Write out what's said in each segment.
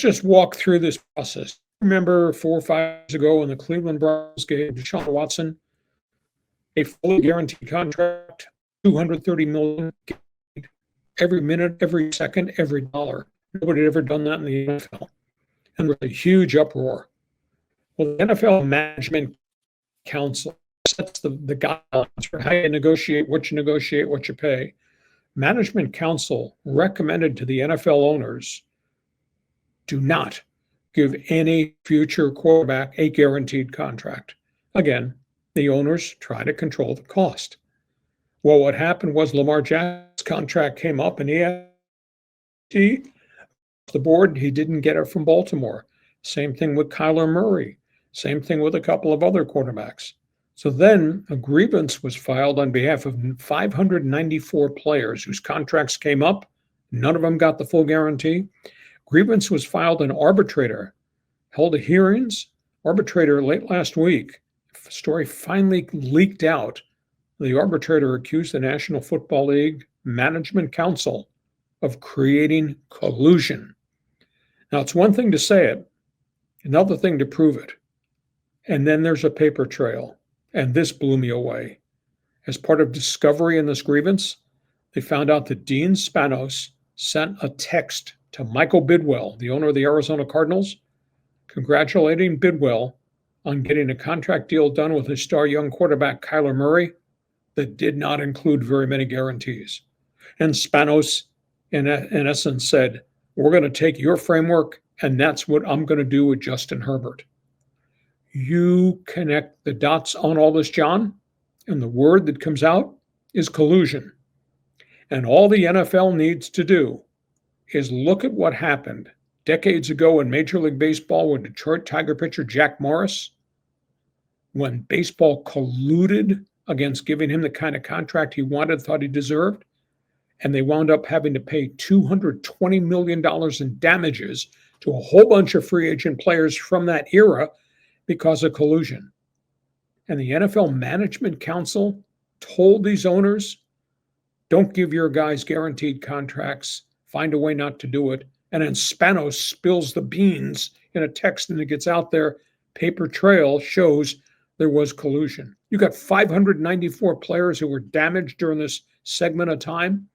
let's just walk through this process. Remember 4 or 5 years ago when the Cleveland Browns gave Deshaun Watson a fully guaranteed contract, $230 million every minute, every second, every dollar. Nobody had ever done that in the NFL. And there was a huge uproar. Well, the NFL Management Council sets the guidelines for how you negotiate, what you pay. Management Council recommended to the NFL owners, do not give any future quarterback a guaranteed contract. Again, the owners try to control the cost. Well, what happened was Lamar Jackson's contract came up and he had the board. He didn't get it from Baltimore. Same thing with Kyler Murray. Same thing with a couple of other quarterbacks. So then a grievance was filed on behalf of 594 players whose contracts came up. None of them got the full guarantee. Grievance was filed. An arbitrator held hearings. Arbitrator late last week, the story finally leaked out. The arbitrator accused the National Football League Management Council of creating collusion. Now, it's one thing to say it, another thing to prove it. And then there's a paper trail. And this blew me away. As part of discovery in this grievance, they found out that Dean Spanos sent a text to Michael Bidwell, the owner of the Arizona Cardinals, congratulating Bidwell on getting a contract deal done with his star young quarterback Kyler Murray that did not include very many guarantees. And Spanos, in essence, said, we're going to take your framework, and that's what I'm going to do with Justin Herbert. You connect the dots on all this, John, and the word that comes out is collusion. And all the NFL needs to do is look at what happened decades ago in Major League Baseball with Detroit Tiger pitcher Jack Morris, when baseball colluded against giving him the kind of contract he wanted, thought he deserved, and they wound up having to pay $220 million in damages to a whole bunch of free agent players from that era because of collusion. And the NFL Management Council told these owners, don't give your guys guaranteed contracts, find a way not to do it. And then Spanos spills the beans in a text and it gets out there. Paper trail shows there was collusion. You got 594 players who were damaged during this segment of time.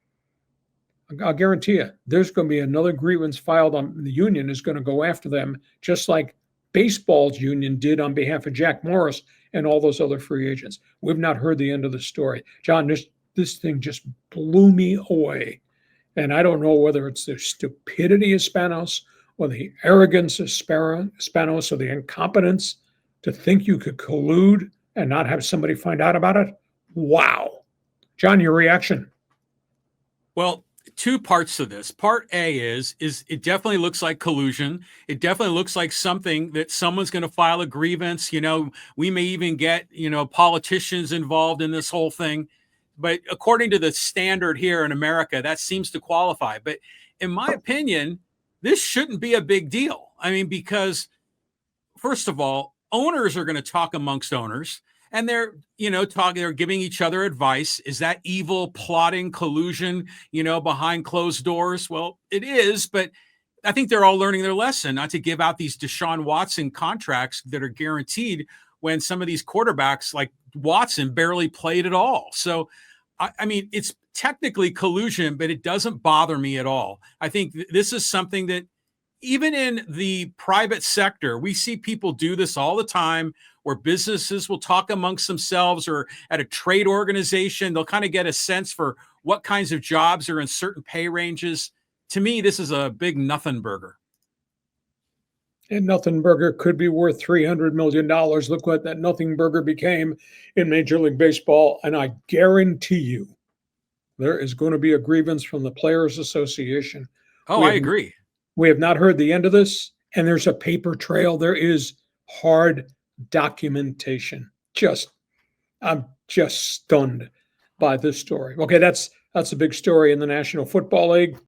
I'll guarantee you, there's going to be another grievance filed on the union is going to go after them, just like baseball's union did on behalf of Jack Morris and all those other free agents. We've not heard the end of the story. John, this thing just blew me away. And I don't know whether it's the stupidity of Spanos or the arrogance of Spanos or the incompetence to think you could collude and not have somebody find out about it. Wow. John, your reaction? Well, two parts to this. Part A is it definitely looks like collusion. It definitely looks like something that someone's going to file a grievance. You know, we may even get, politicians involved in this whole thing. But according to the standard here in America, that seems to qualify. But in my opinion, this shouldn't be a big deal. I mean, because first of all, owners are going to talk amongst owners. And they're, they're giving each other advice. Is that evil plotting collusion, behind closed doors? Well, it is, but I think they're all learning their lesson not to give out these Deshaun Watson contracts that are guaranteed when some of these quarterbacks like Watson barely played at all. So, I mean, it's technically collusion, but it doesn't bother me at all. I think this is something that even in the private sector, we see people do this all the time, where businesses will talk amongst themselves, or at a trade organization, they'll kind of get a sense for what kinds of jobs are in certain pay ranges. To me, this is a big nothing burger. And nothing burger could be worth $300 million. Look what that nothing burger became in Major League Baseball. And I guarantee you, there is going to be a grievance from the Players Association. Oh, I agree. We have not heard the end of this, and there's a paper trail. There is hard documentation. I'm just stunned by this story. Okay, that's a big story in the National Football League.